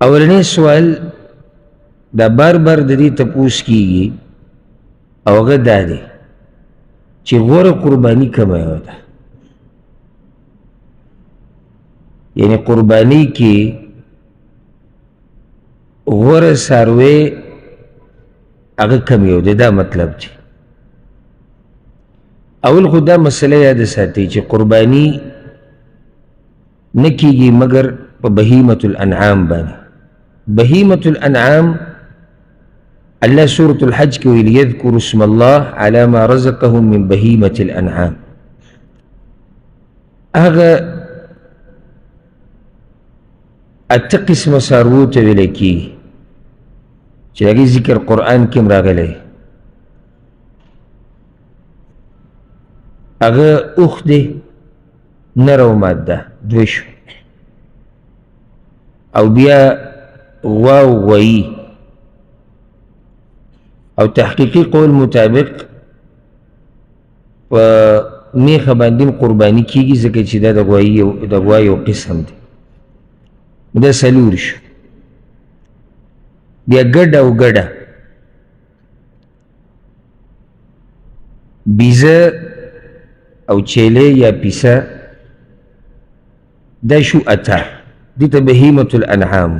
اولنی سوال دا بار بار د دې تپوس کیږي او هغه دا دی چې غوره قرباني کومه یوه ده، یعنی قرباني کې غوره څاروی هغه کوم یو دی، دا مطلب دی. اول خو دا مسله یاد ساتئ چې قرباني نه کیږي مګر په بهیمة الانعام باندې. بهیمة الانعام الله سورة الحج کې ویل یذکر اسم الله علی ما رزقهم من بهیمة الانعام. هغه اته قسمه څارویو ته ویلی کیږي چې د هغې ذکر قرآن کې هم راغلی. هغه اوښ دی، نر او ماده دوی شو، او بیا غوا او غوایي، او تحقیقي قول مطابق په میخه باندې قرباني کیږي ځکه چې دا د غوا یو قسم دی. دا څلور شو. بیا ګډ او ګډه، بیزه او چیلې یا پیسه، دا شو اته. دې ته بهیمة الانعام.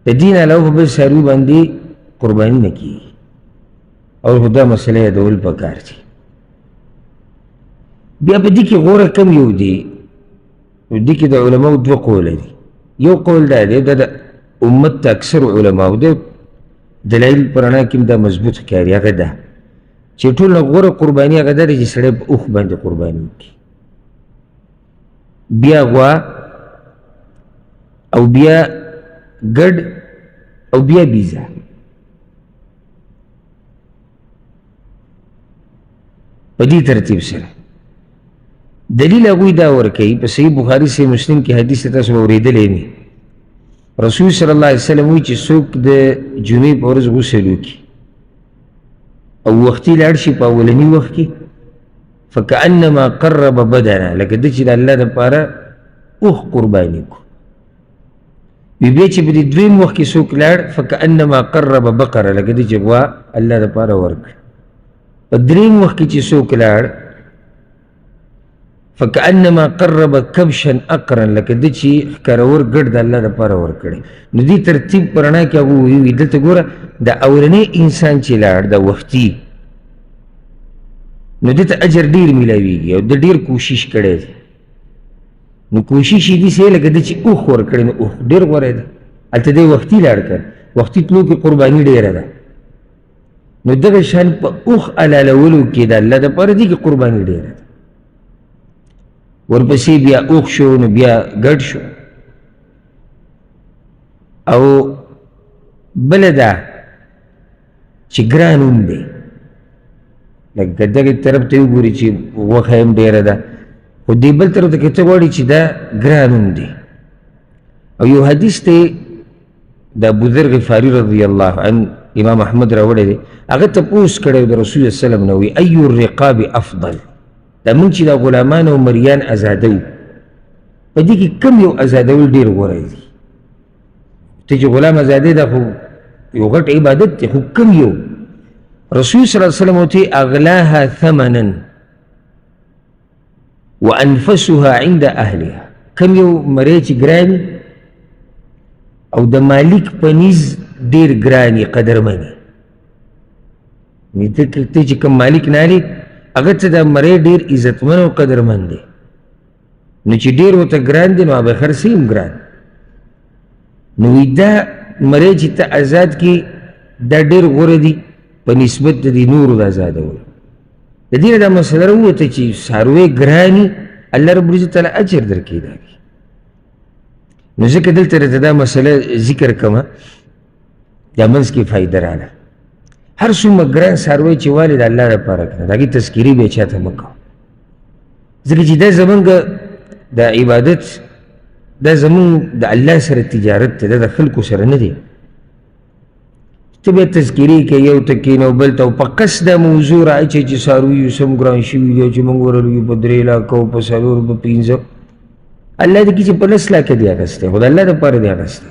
د دې نه علاوه په بل څاروي باندې قرباني نه کیږي. او خو دا مسله یادول پکار دي. بیا په دې کې غوره کم یو دی، دې کې د علماو دوه قوله دي. یو قول دا دی دا د امت ته اکثر علماو د دلایل په رڼا کې دا مضبوط ښکاري، هغه ده چې ټول نه غوره قرباني هغه ده چې سړی په اوښ باندې قرباني وکړي، بیا غوا، او بیا ګډ، او بیا بیزه. په دې ترتیب سره دلیل هغوی دا ورکوي په صحیح بخاري صحیح مسلم کې حدیث تاسو به اورېدلی وي. رسول صلی الله علیه وسلم وایي چې څوک د جمعې په ورځ غسل وکړي او وختي لاړ شي په اولني وخت کې، فکأنما قرب بدنه، لکه ده چې د الله دپاره اوښ قرباني کړو. بیا چې په دې دویم وخت کې څوک لاړ، فکأنما قرب بقره، لکه ده چې غوا الله دپاره ورکړه. په دریم وخت کې چې څوک لاړ، فکأنما قرب کبشا اقرا، لکه ده چې ښکارور ګډ د الله دپاره ورکړی. نو دې ترتیب په رڼا کې هغه وویل دلته ګوره د اولنی انسان چې لاړ د وختي، نو دې ته اجر ډېر میلاویږي او د ډېر کوشش کړی دی. نو کوشش یې داسې لکه ده چې اوښ ورکړی، نو اوښ ډېر غوره ده. هلته دی وختي لاړ کړ، وختي تلو کې قرباني ډېره ده. نو دغه شان په اوښ حلالولو کې د الله دپاره دې کې قرباني ډېره ده. ورپسې بیا اوښ شو، نو بیا ګډ شو. او بله ده چې ګران هم دی، لکه دغې طرف ته وګوري چې غوښه هم ډېره ده، خو دې بل طرف ته که ته غواړې چې دا ګران هم دی. او یو حدیث دی د ابوذر غفاري رضی الله عنه امام احمد راوړی دی، هغه تپوس کړی د رسول الله سلم نه، وی ای الرقاب افضل، دا موږ چې دا غلامان او مریان ازادو په دې کې کم یو ازادول ډېر غوره دي. ته چې غلام ازادې دا خو یو غټ عبادت دی، خو کم یو. رسول صلی الله علیه وسلم ورته اغلاها ثمنا وانفسها عند اهلها، کم یو مری چې ګراني او د مالک په نیز ډېر ګراني قدرمني. ته چې کوم مالک نالي هغه ته دا مری ډېر عزتمن او قدرمن دی، نو چې ډېر ورته ګران دی نو هغه خرڅې هم ګران. نو وی دا مری چې ته ازاد کړي دا ډېر غوره دي په نسبت د دې نورو د ازادولو. د دې نه دا مسله راووته چې څاروی ګراني الله رب العزت تعالی اجر درکوي. دا نو ځکه دلته راته دا مسله ذکر کومه، دا منځ کې فایده راله. هر څومره ګران څاروی چې والي د الله لپاره کړه، د هغې تذکیري بیا چاته مه کوه، ځکه چې دا زمونږ د عبادت، دا زمونږ د الله سره تجارت دی، دا د خلکو سره نه دی. ته بیا تذکیري کوې، یو ته کښېنه او بل ته، او په قصد دا موضوع رااچوې چې څاروي اوس هم ګران شوي دي، چې موږ ورلوي په 3 لاکه او په 4 په 5. الله دې کې چې په 10 لاکه دې اخیستی، خو د الله دپاره دې اخیستی.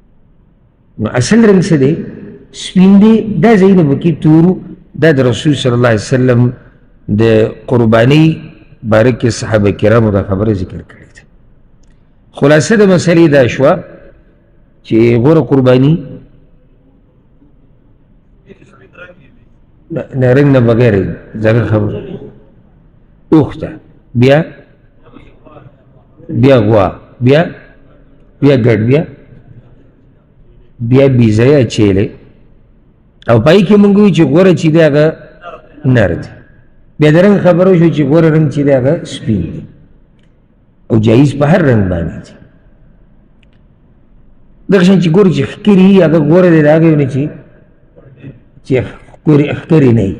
نو اصل رنگ څه دی؟ سپین دی. دا ځایونه به کې تورو، دا د رسول صلی الله علیه وسلم د قربانۍ باره کې صحابه کرامو دا خبره ذکر کړې ده. خلاصه د مسلې دا شوه چې غوره قرباني نه رنګ نه بغیر ځکه خبره اوښ ده، بیا غوا، بیا ګډ، بیا بیزه یا چیلې، او پای کې مونږ وایو چې غوره چې دی هغه نر دی. بیا د رنګ خبره وشوه چې غوره رنګ چې دی هغه سپین دی، او جایز په هر رنګ باندې دی. دغه شان چې ګورو چې ښکري وي هغه غوره دی، د هغې نه چې ښکري نه وي.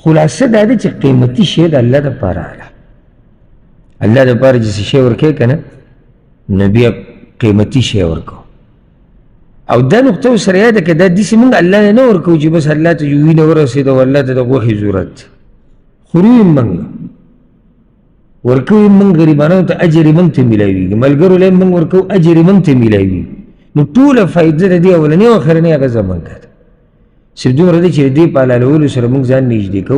خلاصه دا ده چې قیمتي شی د الله دپاره اله، الله دپاره چې څه شی ورکوې که نه، نو بیا قیمتي شی ورکوو. او دا نقطه ورسره یاده که دا داسې موږ الله نه ورکوو چې بس الله ته وینه ورسېده او الله ته د غوښې ضرورت دی. خورو یې موږ، ورکوو یې موږ، غریبانو ته اجر یې موږ ته میلاویږي، ملګرو له یې موږ ورکوو اجر یې موږ ته میلاویږي. نو ټوله فایده د دې اولنۍ او اخرنۍ هغه زموږ ده. صرف دومره دی چې د دې په حلالولو سره موږ ځان نږدې کوو.